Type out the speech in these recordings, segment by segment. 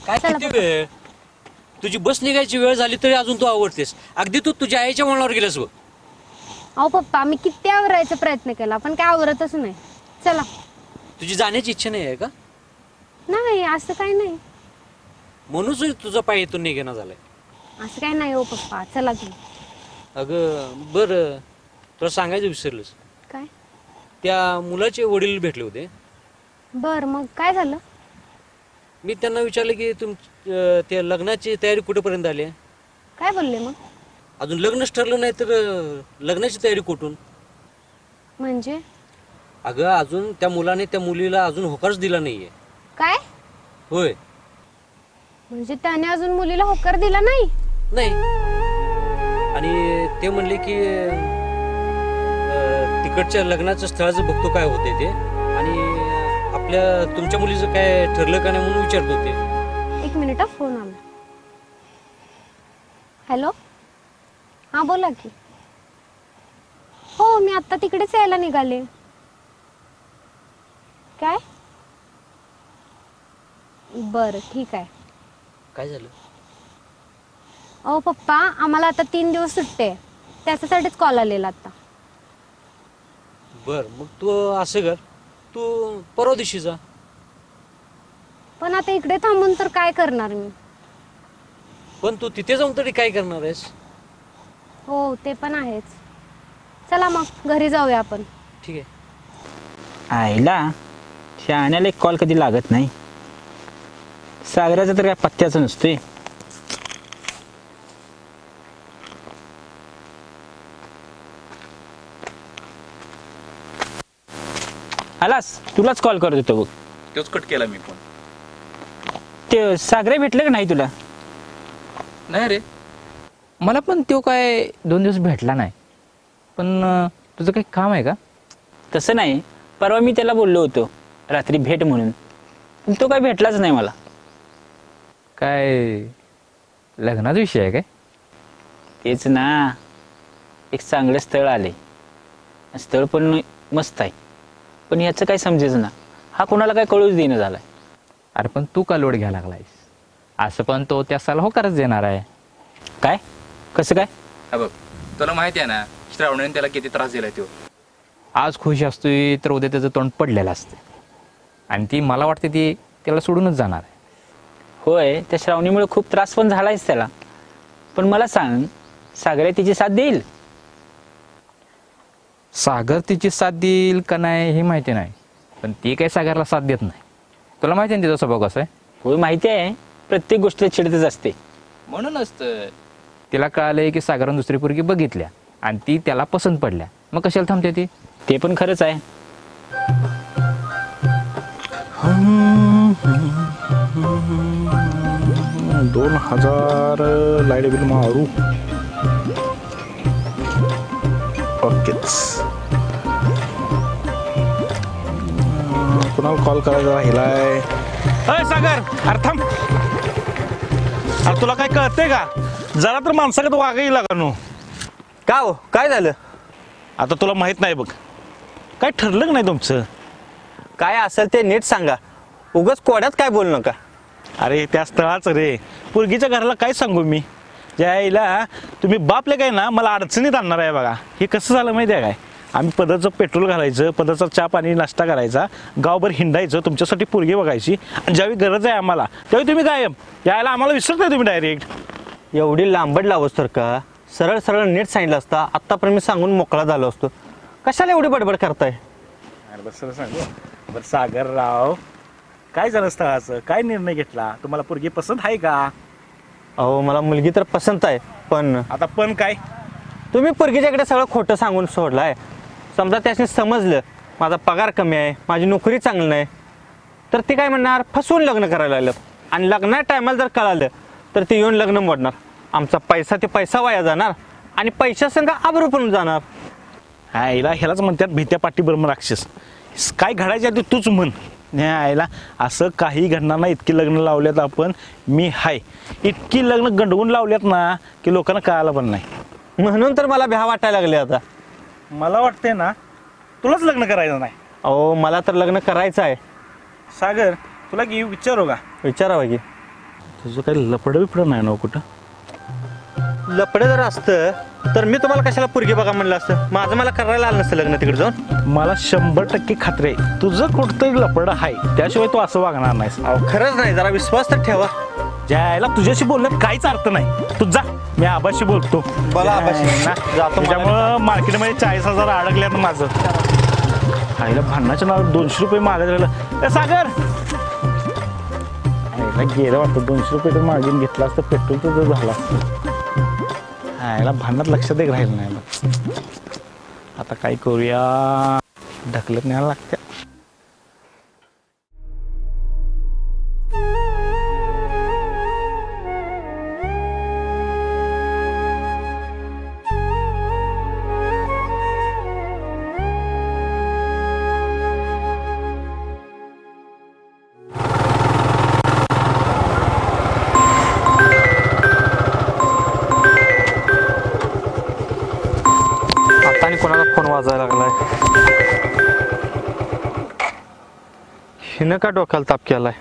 काय किती वेळ तुझी बस निघायची वेळ झाली तरी अजून तू आवडतेस. अगदी तू तुझ्या आईच्या वळणावर गेलास बघ. अहो पप्पा मी किती आवरायचा प्रयत्न केला पण काय आवरतच नाही. चला. तुझी जाण्याची इच्छा नाही आहे का? नाही असं काही नाही. म्हणून तुझा पाय इथून निघेना झालाय. असं काही नाही हो पप्पा, चला तुम्ही. अगं बरं, तुला सांगायचं विसरलंस. काय? त्या मुलाचे वडील भेटले होते. बर मग काय झालं? मी त्यांना विचारलं की त्या लग्नाची तयारी कुठेपर्यंत आली आहे. काय बोलले मग? अजून लग्नच ठरलं नाही तर लग्नाची तयारी कुठून? म्हणजे? अगं अजून त्या मुलाने त्या मुलीला अजून होकारच दिला नाहीये. काय? होय. म्हणजे त्याने अजून मुलीला होकार दिला नाही? नाही. आणि ते म्हणले की तिकडच्या लग्नाचं स्थळाचं बघतो काय होते ते, आणि आपल्या तुमच्या मुलीचं काय ठरलं का नाही म्हणून विचारत होते. एक मिनिट, फोन आला. हॅलो, हा बोला की. हो मी आता तिकडेच यायला निघाले. काय? बरं ठीक आहे. काय झालं? अहो पप्पा आम्हाला आता 3 दिवस सुट्टे आहे, त्याच्यासाठीच कॉल आलेला आता. बर मग तू असं कर, तू परवा दिवशी जा. पण आता इकडे थांबून तर काय करणार मी? पण तू तिथे जाऊन तरी काय करणार आहेस? हो ते पण आहेच. चला मग घरी जाऊया आपण. ठीक आहे. आईला शहाण्याला एक कॉल कधी लागत नाही. सागराचा तर काय पत्त्याचा नसतोय. आलास, तुलाच कॉल करत होतो बघ. तोच कट केला मी फोन. ते सागरे भेटलं का नाही तुला? नाही रे, मला पण तो काय 2 दिवस भेटला नाही. पण तुझं काही काम आहे का? तसं नाही, परवा मी त्याला बोललो होतो रात्री भेट म्हणून, पण तो काय भेटलाच नाही मला. काय लग्नाचा विषय आहे काय? तेच ना, एक चांगलं स्थळ आले. स्थळ पण मस्त आहे, पण याचं काय समजेच ना. हा कोणाला काय कळूच देणं झालाय. अरे पण तू का लोड घ्यायला लागलायस? असं पण तो त्या साला होकारच देणार आहे. काय? कसं काय? हा बघ, तुला माहिती आहे ना श्रावणीने त्याला किती त्रास दिलाय तो. आज खुश असतोय तर उद्या त्याचं तोंड पडलेलं असतं, आणि ती मला वाटते ती त्याला सोडूनच जाणार आहे. होय, त्या श्रावणीमुळे खूप त्रास पण झालायच त्याला. पण मला सांग, सागरे तिची साथ देईल? सागर तिची साथ देईल का नाही हे माहिती नाही, पण ती काही सागरला साथ देत नाही. तुला माहिती आहे ना तिचा स्वभाव कसा आहे? होय माहिती आहे, प्रत्येक गोष्टीला चिडतच असते. म्हणूनच तर तिला कळालंय की सागरनं दुसरी पोरगी बघितल्या आणि ती त्याला पसंत पडल्या, मग कशाला थांबते ती? ते पण खरंच आहे. 2000 लाईट बिल मारू. ओकेच. कुणाला कॉल करायचा राहिलाय? अय सागर, अरे थांब. अरे तुला काय कळतंय का? जरा तर माणसाकडे वागायला लागा नो. का हो, काय झालं? आता तुला माहित नाही बघ, काय ठरलं का नाही तुमचं? काय असेल ते नीट सांगा, उगाच कोड्यात काय बोलू नका. अरे त्या स्थळाचं रे, पोरगीच्या घराला काय सांगू मी? ज्या आईला तुम्ही बापले काय ना मला अडचणीत आणणार आहे बघा. हे कसं झालं माहिती आहे काय? आम्ही पदाचं पेट्रोल घालायचं, पदाचा चहा पाणी नाश्ता करायचा, गावभर हिंडायचं, तुमच्यासाठी पोरगी बघायची, आणि ज्यावेळी गरज आहे आम्हाला त्यावेळी तुम्ही गायब. यायला आम्हाला विसरताय तुम्ही डायरेक्ट. एवढी लांबड लावस तर का सरळ सरळ नीट सांगितलं असता, आत्तापर्यंत मी सांगून मोकळा झालो असतो. कशाला एवढी बडबड करताय? अरे बरं सांगू. बरं सागरराव, काय झालं स्थळाचं? काय निर्णय घेतला? तुम्हाला पोरगी पसंत आहे का? अहो मला मुलगी तर पसंत आहे, पण आता पण काय? तुम्ही पोरगीच्याकडे सगळं खोटं सांगून सोडलाय. समजा त्याने समजलं माझा पगार कमी आहे, माझी नोकरी चांगली नाही, तर ती काय म्हणणार, फसवून लग्न करायला लागलं. आणि लग्ना टायमाला जर कळालं तर ती येऊन लग्न मोडणार. आमचा पैसा ते पैसा वाया जाणार, आणि पैशासंग आबरू पण जाणार. हा हिला ह्यालाच म्हणतात भीत्या पाठी ब्रह्म राक्षस. काय घडायच्या आधी तूच म्हण. नाही आईला असं काही घडणार नाही. इतकी लग्न लावल्यात आपण, मी हाय इतकी लग्न गंडवून लावल्यात ना की लोकांना कळायला पण नाही. म्हणून तर मला भ्या वाटायला लागले आता. मला वाटतंय ना तुलाच लग्न करायचं नाही. अहो मला तर लग्न करायचं आहे. सागर तुला की विचारू का? विचारावं की. तुझं काही लपडं बिपडं नाही ना कुठं? लपडं जर असतं तर मी तुम्हाला कशाला पोरगी बघा म्हणलं असतं? माझं मला करायला आलं नसतं लग्न तिकडे जाऊन. मला 100% खात्री आहे तुझं कुठंतरी लपडं आहे, त्याशिवाय तू असं वागणार नाहीस. अहो खरंच नाही, जरा विश्वास तर ठेवा. ज्याला तुझ्याशी बोलण्यात काहीच अर्थ नाही. तू जा, मी आबाशी बोलतो. बोला आबाशी. जातो. त्याच्यामुळं मार्केटमध्ये 40,000 अडकल्यात माझं. आईला भांडणाच्या नावात 200 रुपये मागत राहिलं. सागर आईला गेलं वाटतं. 200 रुपये तर मागून घेतला असतं, पेट्रोल तर झालं असतं. आईला भांडणात लक्षात एक राहिलं नाही. आता काय करूया, ढकलत न्यायला लागत्या. आणि कोणाला फोन वाजायला लागलाय? हिनं का डोक्याला ताप केलाय?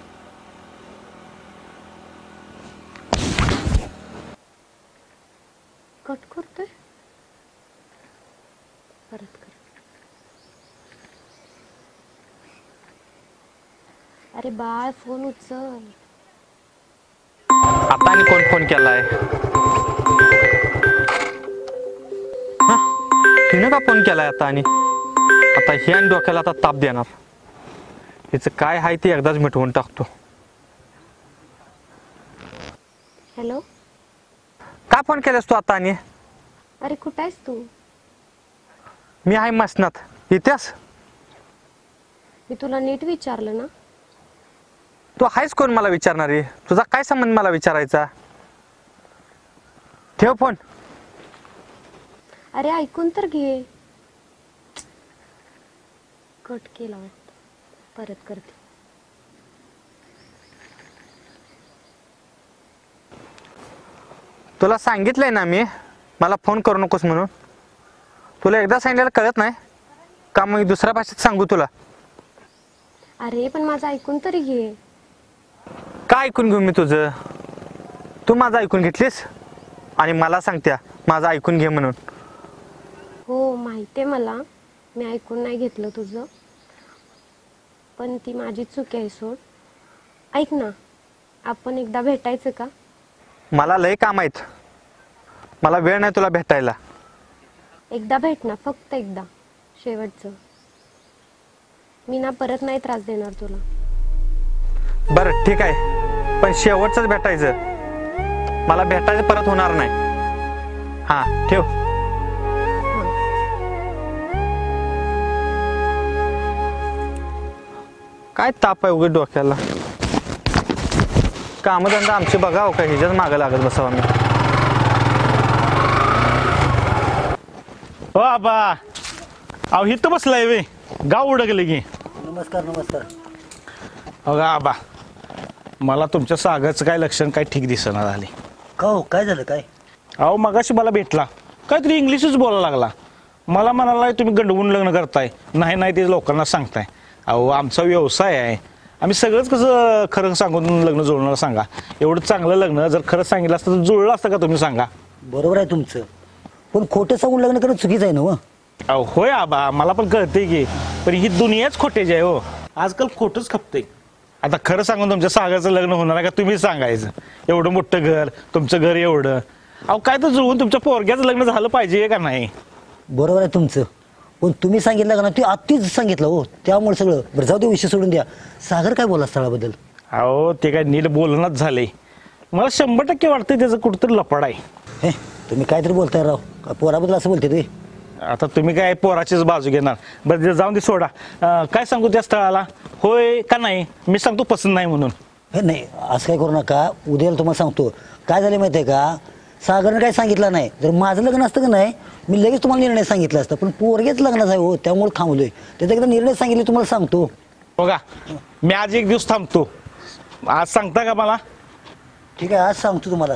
कट करतोय परत कर. अरे बाळ फोन उचल. आता आणि कोण फोन केलाय? हिनं का फोन केलाय आता? आणि आता हे आणि डोक्याला आता ताप देणार. हिचं काय आहे ते एकदाच मिटवून टाकतो. हॅलो, का फोन केलास तू आता? आणि अरे कुठं आहेस तू? मी आहे मसनात. इतिहास मी तुला नीट विचारलं ना. तू आहेस कोण मला विचारणारी? तुझा काय संबंध मला विचारायचा? ठेव फोन. अरे ऐकून तर घे. कट केला वाटतं, परत करते. तुला सांगितलंय ना मी मला फोन करू नकोस म्हणून. तुला एकदा सांगितलेलं कळत नाही का? मग दुसऱ्या भाषेत सांगू तुला? अरे पण माझं ऐकून तरी घे. काय ऐकून घेऊ मी तुझं? तू माझं ऐकून घेतलीस आणि मला सांगत्या माझं ऐकून घे म्हणून. हो माहितीये मला, मी ऐकून नाही घेतलं तुझं, पण ती माझी चूक आहे. सोड. ऐक ना, आपण एकदा भेटायचं का? मला लय काम आहेत, मला वेळ नाही तुला भेटायला. एकदा भेट ना, फक्त एकदा, शेवटचं. मी ना परत नाही त्रास देणार तुला. बरं ठीक आहे, पण शेवटचंच भेटायचं. मला भेटायचं परत होणार नाही. हा ठेव. काय ताप आहे उघड डोक्याला. कामधंदा आमचे बघाव का? हिच्याच मागं लागत बसावं मी. हो आबा, अहो इथं बसलाय वे, गाव उडकले की. नमस्कार नमस्कार. हो का आबा, मला तुमच्या सागरचं काय लक्षण काय ठीक दिसना झाले. का हो, काय झालं काय? अहो मगाशी मला भेटला, काहीतरी इंग्लिशच बोलायला लागला. मला म्हणाला तुम्ही गंडवून लग्न करताय. नाही नाही ते लोकांना सांगताय. अहो आमचा व्यवसाय आहे, आम्ही सगळंच कसं खरं सांगून लग्न जुळणार सांगा. एवढं चांगलं लग्न जर खरं सांगितलं असतं तर जुळलं असतं का? तुम्ही सांगा. बरोबर आहे तुमचं, पण खोटं सांगून लग्न करणं चुकीचं आहे ना. हो अहो होय आबा, मला पण कळते की, पण ही दुनियाच खोटेची आहे. हो आजकाल खोटंच खपते. आता खरं सांगून तुमच्या सागरचं लग्न होणार आहे का? तुम्ही सांगायचं. एवढं मोठं घर, तुमचं घर एवढं. अहो काय तर जुळवून तुमच्या पोरग्याचं लग्न झालं पाहिजे का नाही? बरोबर आहे तुमचं, पण तुम्ही सांगितलं का ना, ते आत्तीच सांगितलं. हो त्यामुळे सगळं. बरं जाऊ दे, विषय सोडून द्या. सागर काय बोला स्थळाबद्दल? अहो ते काय नीट बोलणंच झालंय. मला 100% वाटतंय त्याचं कुठंतरी लफड आहे. हे तुम्ही काहीतरी बोलताय राव, का पोराबद्दल असं बोलते तुम्ही? आता तुम्ही काय पोराचीच बाजू घेणार? बरं जाऊन दे, सोडा. काय सांगू त्या स्थळाला, होय का नाही? मी सांगतो पसंत नाही म्हणून. हे नाही, असं काय करू नका. उद्याला तुम्हाला सांगतो. काय झालं माहिती आहे का, सागरनं काय सांगितलं नाही. जर माझं लग्न असतं का नाही, मी लगेच तुम्हाला निर्णय सांगितला असता, पण पोरगेच लग्नाचं आहे. हो त्यामुळे थांबलोय. त्याचा एकदा निर्णय सांगितले तुम्हाला सांगतो. बघा मी आज एक दिवस थांबतो. आज सांगता का मला? ठीक आहे, आज सांगतो तुम्हाला.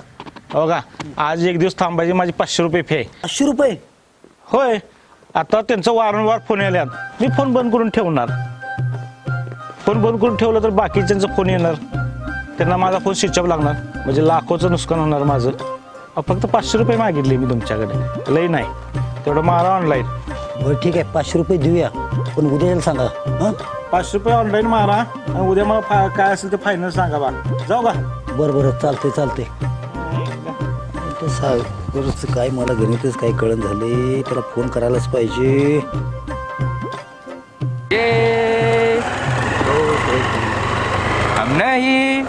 बघा आज एक दिवस थांबायची माझी 500 रुपये फी आहे. 500 रुपये? होय, आता त्यांचं वारंवार फोन आल्यात. मी फोन बंद करून ठेवणार. फोन बंद करून ठेवलं तर बाकीच्यांचा फोन येणार. त्यांना माझा फोन स्विच ऑफ लागणार, म्हणजे लाखोचं नुकसान होणार माझं. फक्त 500 रुपये मागितले मी तुमच्याकडे, लई नाही, तेवढं मारा ऑनलाईन. बरं ठीक आहे, 500 रुपये देऊया, पण उद्या यायला सांगा. हां 500 रुपये ऑनलाईन मारा आणि उद्या मला काय असेल ते फायनल सांगा बा. जाऊ का? बरं चालते. सागरचं काय मला गणितच काय कळण झाले, त्याला फोन करायलाच पाहिजे. हम नहीं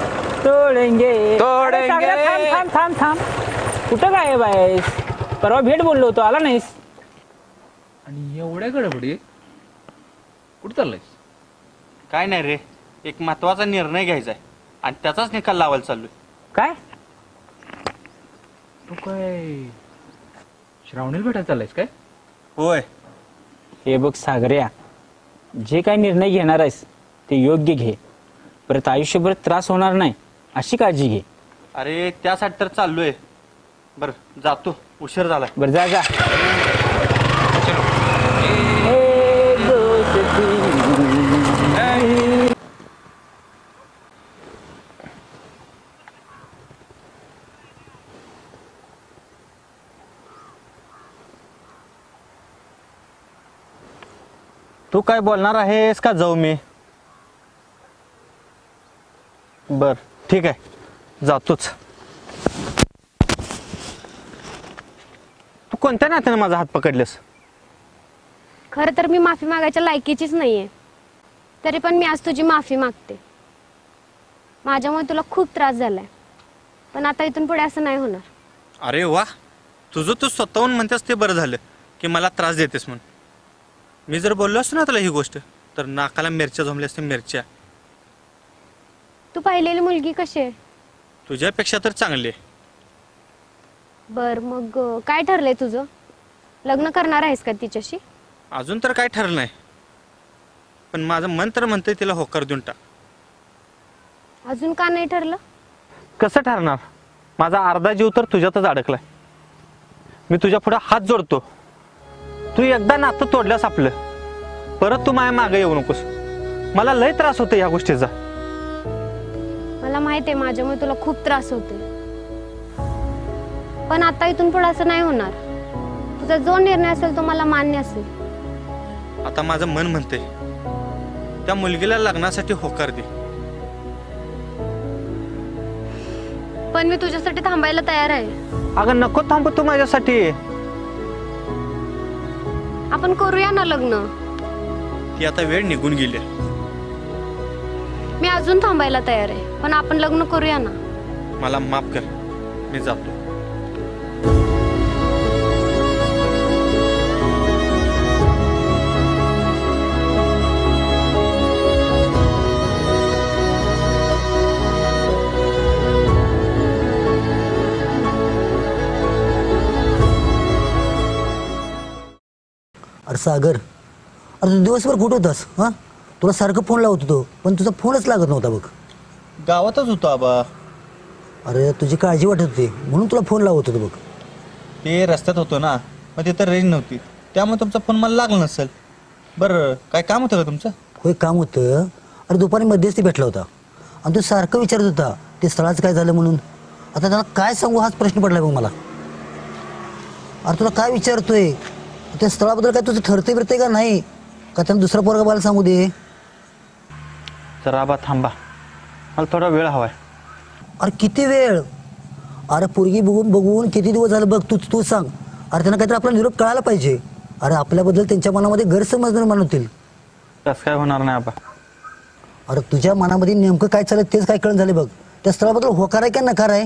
तोडेंगे तोडेंगे. अरे सागऱ्या, थांब. कुठं काय बायस? परवा भेट बोललो होतो, आला नाहीस. आणि एवढ्या गडबडी कुठं चाललायस? काय नाही रे, एक महत्वाचा निर्णय घ्यायचा आहे आणि त्याचाच निकाल लावायला चाललोय. काय? तू काय श्रावणीला भेटायला चाललायस काय? होय. हे बघ सागऱ्या, जे काय निर्णय घेणार आहेस ते योग्य घे, परत आयुष्यभर त्रास होणार नाही अशी काळजी घे. अरे त्यासाठी तर चाललोय. बरं जातो, उशीर झालाय. बरं जा. तू काय बोलणार आहेस का जाऊ मी? बर ठीक आहे, जातोच. तू कोणत्या नात्याने माझा हात पकडलेस? खरं तर मी माफी मागायच्या लायकीचीच नाहीये, तरी पण मी आज तुझी माफी मागते. माझ्यामुळे तुला खूप त्रास झालाय, पण आता इथून पुढे असं नाही होणार. अरे वा, तुझं तू स्वतःहून म्हणतेस ते बरं झालं की मला त्रास देतेस म्हणून. मी जर बोललो असतो ना तुला ही गोष्ट, तर नाकाला मिरच्या जमल्या असते, मिरच्या. तू पाहिलेली मुलगी कशी आहे? तुझ्यापेक्षा तर चांगली आहे. बर मग काय ठरलंय तुझं? लग्न करणार आहेस का तिच्याशी? अजून तर काय ठरलं नाही, पण माझं मन तर म्हणतंय तिला होकार देऊन टाक. अजून का नाही ठरलं? कसं ठरणार? माझा अर्धा जीव तर तुझ्यातच अडकलाय. मी तुझ्या पुढे हात जोडतो, तू एकदा नातं तोडल्यास आपलं, परत तू माझ्या मागे येऊ नकोस. मला लय त्रास होतो या गोष्टीचा. मला माहित आहे माझ्यामुळे तुला खूप त्रास होते, पण आता इथून पुढे असं नाही होणार. तुझा जो निर्णय असेल तो मला मान्य असेल. आता माझं मन म्हणते त्या मुलगीला लग्नासाठी होकार दे. पण मी तुझ्यासाठी थांबायला तयार आहे. अगं नको थांबू तू माझ्यासाठी. आपण करूया ना लग्न. ती आता वेळ निघून गेली. मी अजून थांबायला तयार आहे, पण आपण लग्न करूया ना. मला माफ कर, मी जातो. अरे सागर, अरे तू दिवसभर कुठं होतास? हां तुला सारखं फोन लावत होतो, पण तुझा फोनच लागत नव्हता बघ. गावातच होतो आबा. अरे तुझी काळजी वाटत होती म्हणून तुला फोन लावत होतो बघ. ते रस्त्यात होतो ना, मग तिथं रेंज नव्हती, त्यामुळे तुमचा फोन मला लागला नसेल. बरं काय काम होतं का तुमचं? होय काम होतं. अरे दुपारी मध्यस्थी भेटला होता आणि तू सारखं विचारत होता ते स्थळाचं काय झालं म्हणून. आता त्यांना काय सांगू हाच प्रश्न पडला बघ मला. अरे तुला काय विचारतोय, त्या स्थळाबद्दल काय तुझं ठरते बिरते का नाही, का त्यांना दुसरा पोरगा बाला सांगू दे? जरा आबा थांबा, मला थोडा वेळ हवाय. अरे किती वेळ? अरे पोरगी बघून किती दिवस झालं बघ. तू सांग. अरे त्यांना काहीतरी आपला निरोप कळायला पाहिजे. अरे आपल्याबद्दल त्यांच्या मनामध्ये गैरसमज निर्माण होतील. तसं काय होणार नाही आबा. अरे तुझ्या मनामध्ये नेमकं काय चाललं तेच काय कळण झाले बघ. त्या स्थळाबद्दल होकार आहे का नकार आहे?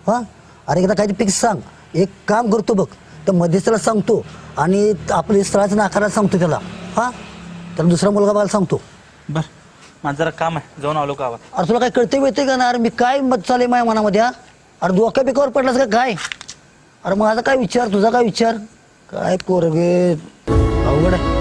हां अरे एकदा काहीतरी फिक्स सांग. एक काम करतो बघ, त्या मध्यस्थाला सांगतो आणि आपल्या स्थळाचं नाकारायला सांगतो त्याला. हां त्याला दुसरा मुलगा बाला सांगतो. बर माझं जरा काम आहे, जाऊन आलो गावात. अरे तुला काय कळते मिळते का ना? अरे मी काय मत चालू माझ्या मनामध्ये. हा अरे डोक्या बिकावर पडलास का काय? अरे माझा काय विचार, तुझा काय विचार? काय पोरगे अवघड आहे.